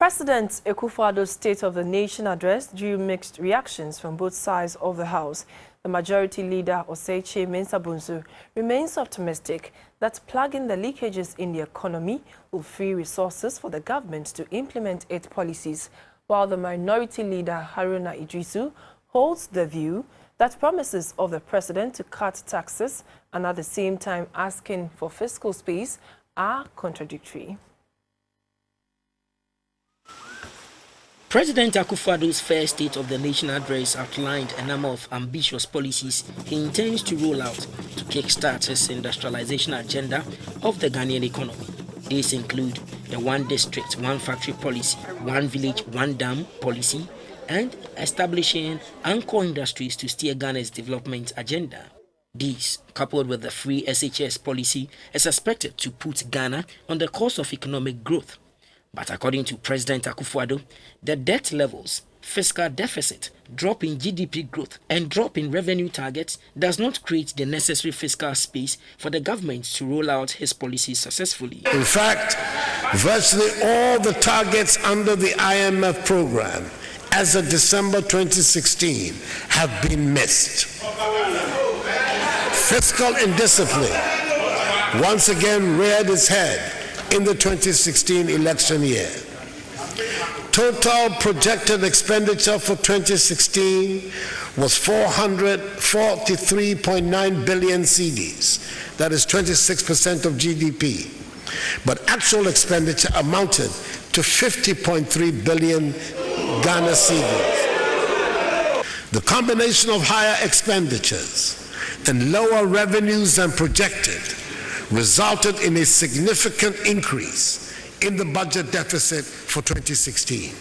President Akufo-Addo's State of the Nation address drew mixed reactions from both sides of the House. The Majority Leader Osei Mensah Bonsu remains optimistic that plugging the leakages in the economy will free resources for the government to implement its policies, while the Minority Leader Haruna Idrissu holds the view that promises of the President to cut taxes and at the same time asking for fiscal space are contradictory. President Akufo-Addo's first State of the Nation address outlined a number of ambitious policies he intends to roll out to kickstart his industrialization agenda of the Ghanaian economy. These include the one district, one factory policy, one village, one dam policy, and establishing anchor industries to steer Ghana's development agenda. These, coupled with the free SHS policy, is expected to put Ghana on the course of economic growth. But according to President Akufo-Addo, the debt levels, fiscal deficit, drop in GDP growth, and drop in revenue targets does not create the necessary fiscal space for the government to roll out his policies successfully. In fact, virtually all the targets under the IMF program as of December 2016 have been missed. Fiscal indiscipline once again reared its head in the 2016 election year. Total projected expenditure for 2016 was 443.9 billion cedis, that is 26% of GDP. But actual expenditure amounted to 50.3 billion Ghana cedis. The combination of higher expenditures and lower revenues than projected resulted in a significant increase in the budget deficit for 2016.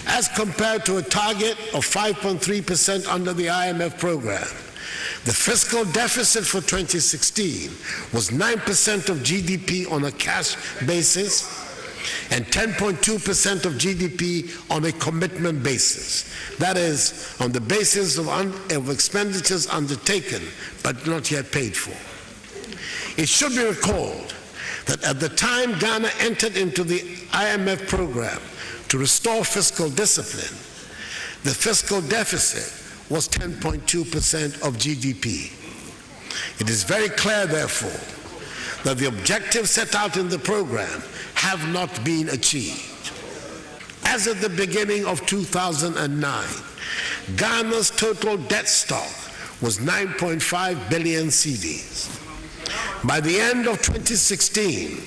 As compared to a target of 5.3% under the IMF program, the fiscal deficit for 2016 was 9% of GDP on a cash basis and 10.2% of GDP on a commitment basis. That is, on the basis of expenditures undertaken but not yet paid for. It should be recalled that at the time Ghana entered into the IMF program to restore fiscal discipline, the fiscal deficit was 10.2% of GDP. It is very clear, therefore, that the objectives set out in the program have not been achieved. As at the beginning of 2009, Ghana's total debt stock was 9.5 billion cedis. By the end of 2016,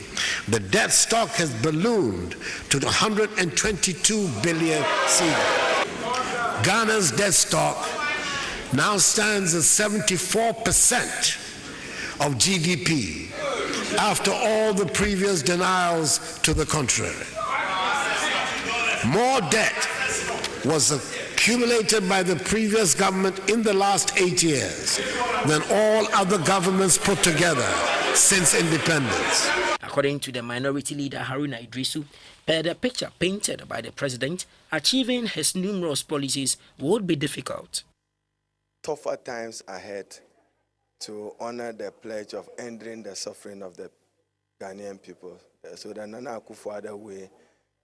the debt stock has ballooned to 122 billion cedis. Ghana's debt stock now stands at 74% of GDP after all the previous denials to the contrary. More debt was accumulated by the previous government in the last 8 years than all other governments put together since independence. According to the Minority Leader Haruna Idrissu, per the picture painted by the president, achieving his numerous policies would be difficult. Tougher times ahead to honor the pledge of ending the suffering of the Ghanaian people. So the Nana Akufo-Addo way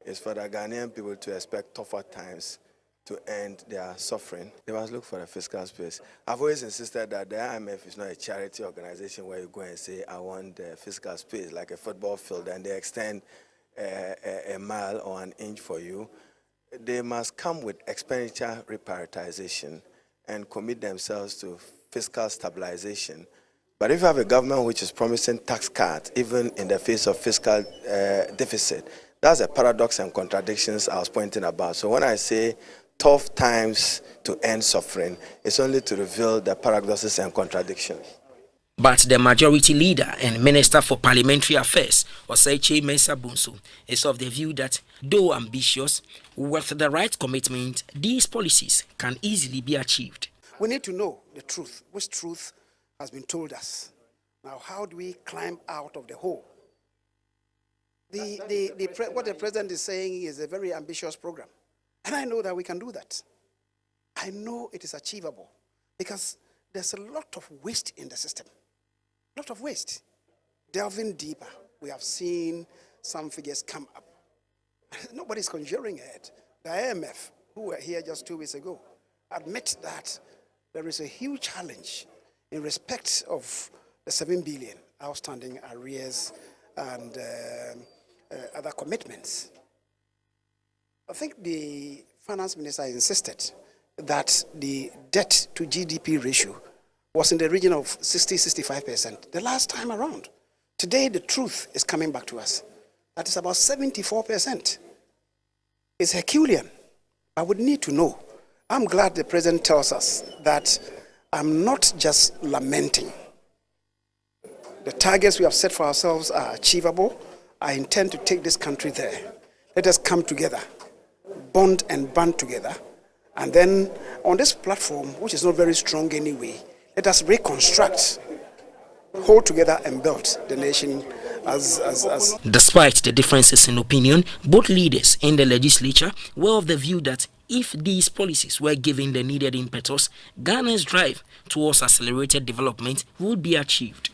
is for the Ghanaian people to expect tougher times to end their suffering. They must look for a fiscal space. I've always insisted that the IMF is not a charity organization where you go and say, I want the fiscal space, like a football field, and they extend a mile or an inch for you. They must come with expenditure reprioritization and commit themselves to fiscal stabilization. But if you have a government which is promising tax cuts, even in the face of fiscal deficit, that's a paradox and contradictions I was pointing about. So when I say tough times to end suffering, it's only to reveal the paradoxes and contradictions. But the Majority Leader and Minister for Parliamentary Affairs, Osei Mensah Bonsu, is of the view that, though ambitious, with the right commitment, these policies can easily be achieved. We need to know the truth, which truth has been told us. Now, how do we climb out of the hole? What the President is saying is a very ambitious program. And I know that we can do that. I know it is achievable because there's a lot of waste in the system. A lot of waste. Delving deeper, we have seen some figures come up. Nobody's conjuring it. The IMF, who were here just 2 weeks ago, admit that there is a huge challenge in respect of the 7 billion outstanding arrears and other commitments. I think the finance minister insisted that the debt to GDP ratio was in the region of 60-65% the last time around. Today, the truth is coming back to us. That is about 74%. It's Herculean. I would need to know. I'm glad the president tells us that I'm not just lamenting. The targets we have set for ourselves are achievable. I intend to take this country there. Let us come together, bond and band together, and then on this platform, which is not very strong anyway, let us reconstruct, hold together and build the nation as. Despite the differences in opinion, both leaders in the legislature were of the view that if these policies were given the needed impetus, Ghana's drive towards accelerated development would be achieved.